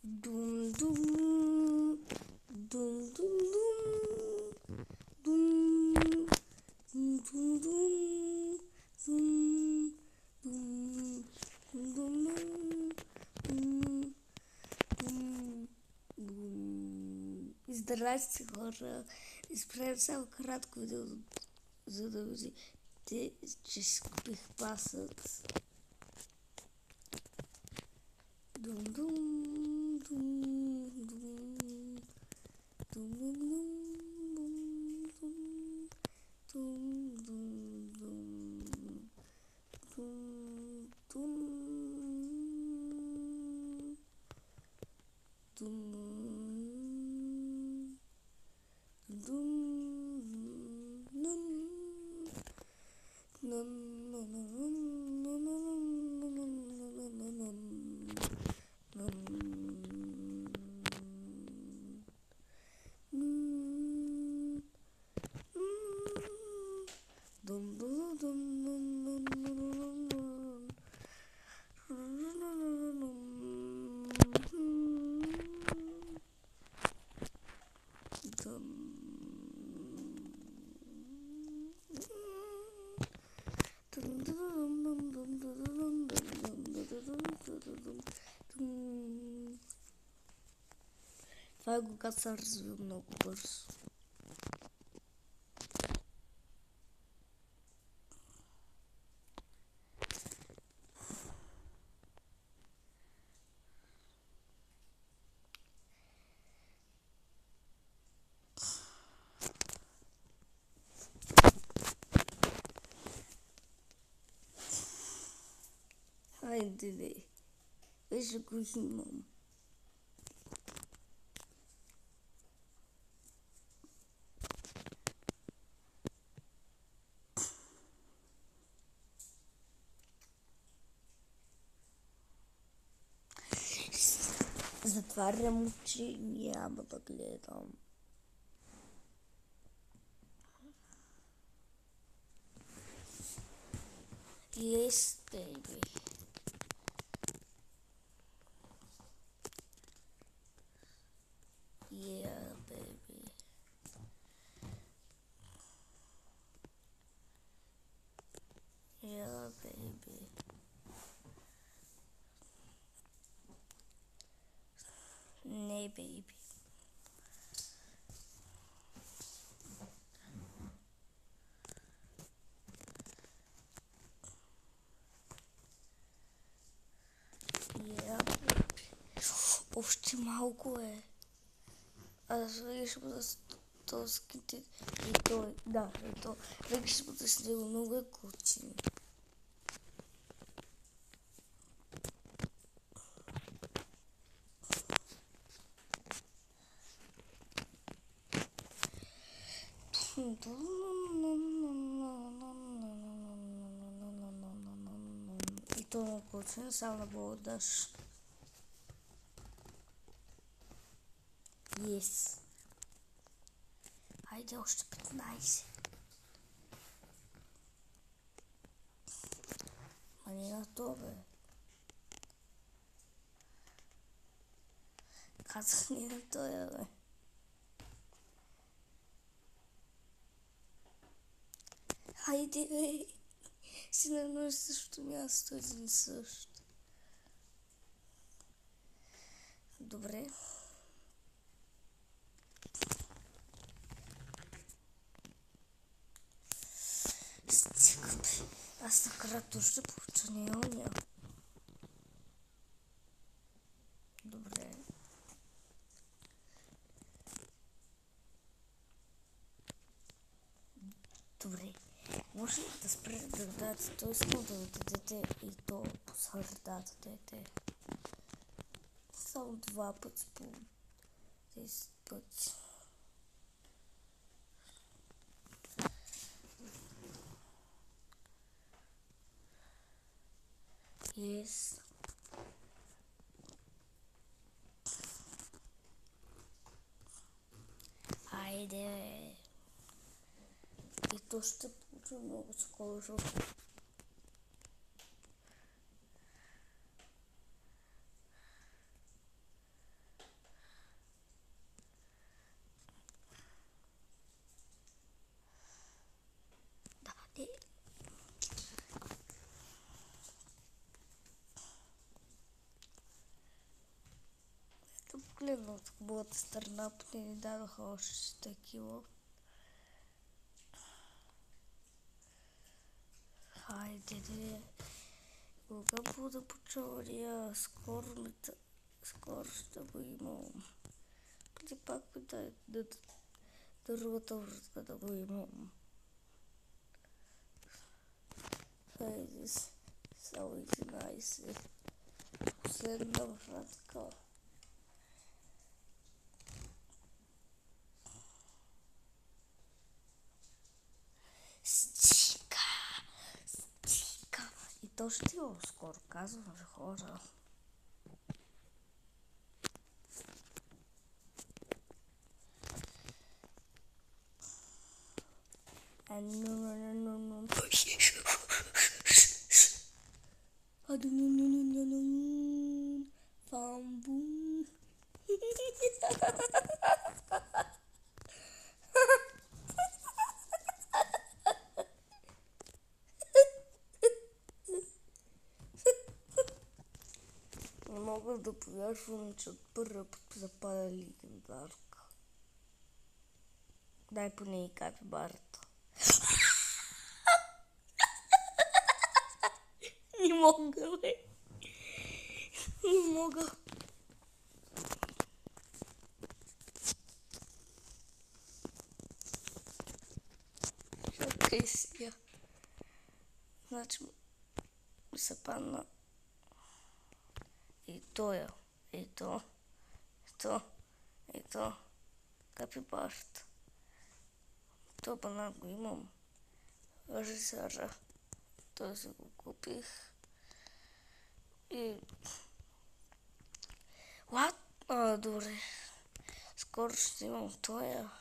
Дум дум дум дум дум дум дум дум дум дум дум. Здравейте, хора! Изправям само кратко видео, за да видите, че си купих пасът. Дум дум дум дум дум дум дум Това е когато се развива много бързо. Хайде бе, вече го имам. Затварям очи, няма да гледам. Yes, baby. Yeah, baby. Yeah, baby. Nee, baby. Yeah, baby. Още малко е. Аз винаги ще бъда с този ските и той, да, и то. Винаги ще бъда с него, много е готин. И то е готин, само да го даш. Yes. Хайде още 15. Ма не на то, бе. Казах не на то, бе. Хайде, бе. Си на едно и същото място, един същ. Добре. Стига, бе. Аз накрато ще получа неония. Добре. Добре. Може ли да спре да дадете? То искам да дадете и то по средата дадете. Само 2 пъти по 10 пъти. Yes. Айде. И то ще получи много скоро. гледам от хубавата страна, поне ни дадоха още такива. Хайде, кога буда почория, скоро ще го имам. Преди пак ми дай другата врътка да го имам. Хайде, само 11. Последна вратка. Стига. И то ще има скоро, казвам ви, хора. Фамбум. Не мога да повярвам, че от първа път запада легендарка. Дай поне и капибарата. Не мога, бе. Не мога. Чакай сега. Значи ми се падна и тоя, и то, капибарата. То банан го имам. Въжи сега. Той си го купих. И... добре. Скоро ще имам тоя.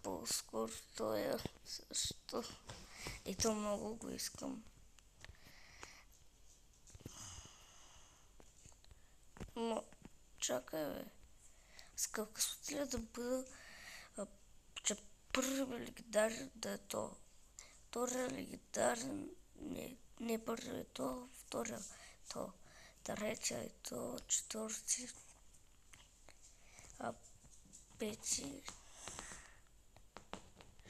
По-скоро тоя също. И то много го искам. Но, чакай, бе. Скъп късотиля да бъда, че първи легендарен да е то. Втория легендарен, не първи е то, втория то. Третия е то, четвърти, пети,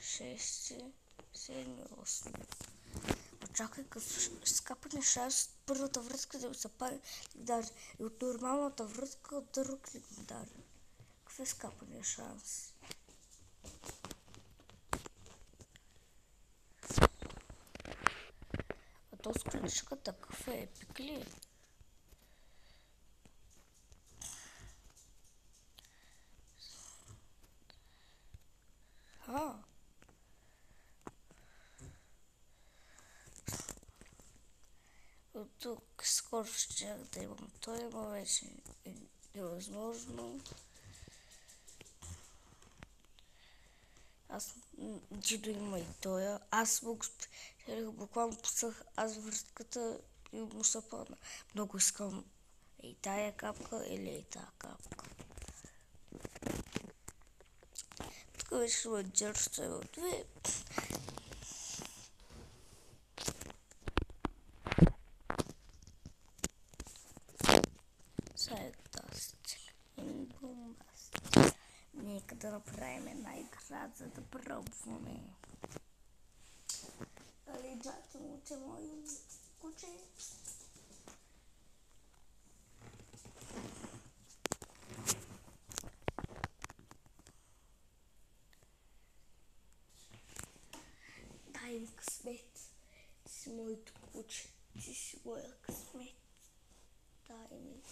шести, седми, осми. Чакай, като скапане шанс първата връзка да ми се паде легендарен. И от нормалната връзка от друг легендарен. Какъв е скапане шанс? А то скриншка такъв е епик ли? От тук скоро ще да имам той, но вече е невъзможно. Аз Джидо има и тоя. Аз буквално пусах аз връзката и му се падна. Много искам и тая капка или и тая капка. Тук вече ще ме джърста и от две. Нека да направим една игра, за да пробваме. Али, джата му, че мои куче. Дай ми късмет. Ти си моето куче. Ти си моя късмет. Дай ми.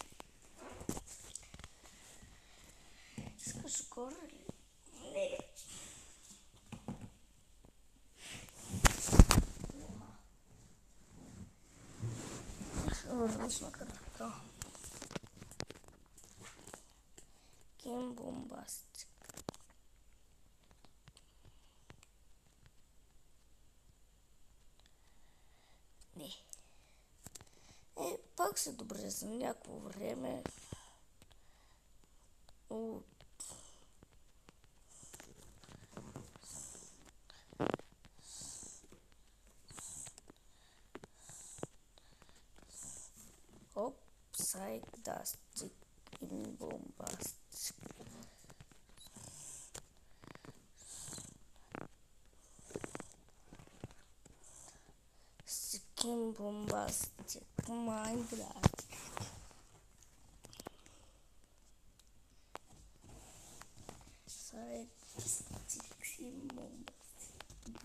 Искаш горе ли? Не. Различна карта. Ким бомбастик. Не. Пак се добре за някакво време. Оп, сайдастик. Skin bombastic. Skin bombastic Minecraft. Sai skin bombastic.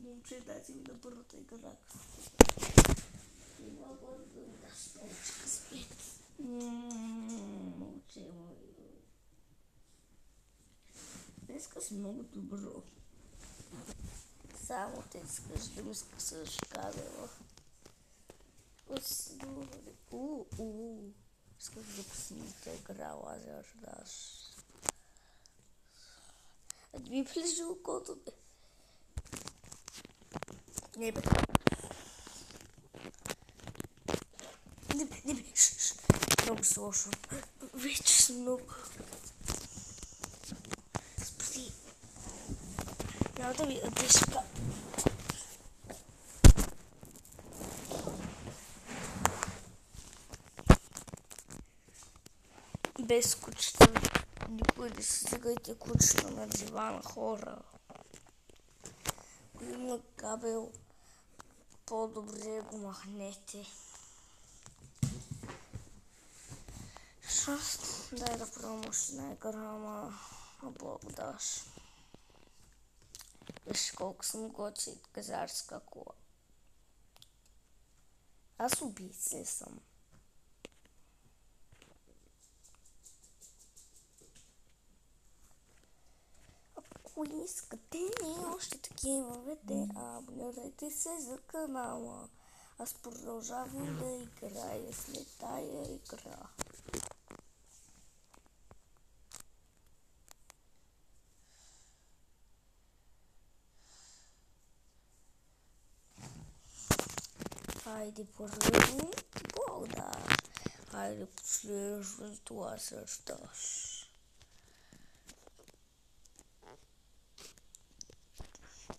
Não precisasse me dar por outra coisa. E agora das pontes. Днеска много добро. Само те искаш да ми скъсаш кабела. Искаш да поснимите игра Лазер Даш. Ви влежи окото, бе. Не, бе. Не, бе. Много сложно. Вече съм много. Спаси. Няма да ви дъжка. Без кучета. Никой не се сегайте кучета на дивана, хора. Ако има кабел, по-добре го махнете. Дай да пробваш на играма на Богдаш. Виж колко съм готин газарска кола. Аз убийц ли съм? Ако искате още такива видеа, абонирайте се за канала. Аз продължавам да играя след тая игра. Хайде първо Богдаш. Хайде последващото Лазердаш.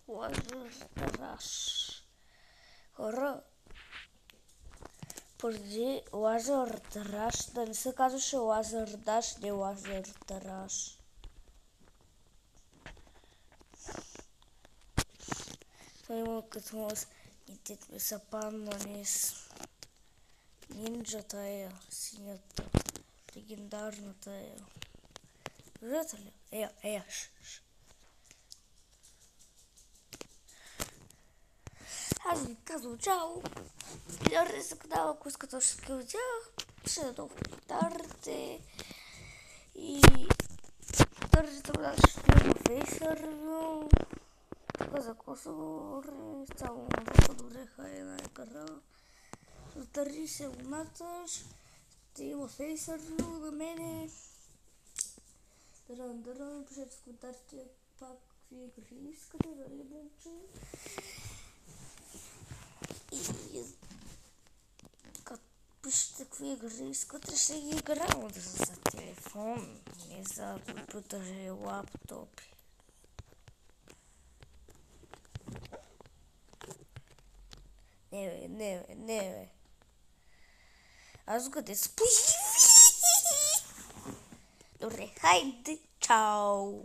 Лазердаш. Хора, преди Лазердаш, да не се казваше Лазердаш, не Лазердаш. Това има като може и те са паднали с нинджата е, синята, легендарната е. Виждате ли? Аз ви казвам чао. Гледайте се канала, ако искате още такива видеа. Ще да коментарите. И държите го дальше на фейсървю. Така за какво се говори. Само много добре една игра. За 30 абоната ще има фейсървю на мене. Дърън, пишете в коментарите пак какви игри искате, дали момче. И като пишете какви игри искате, ще ги играем за телефон, не за компютър и лаптопи. Не бе. Аз къде се появи? Добре, хайде, чао!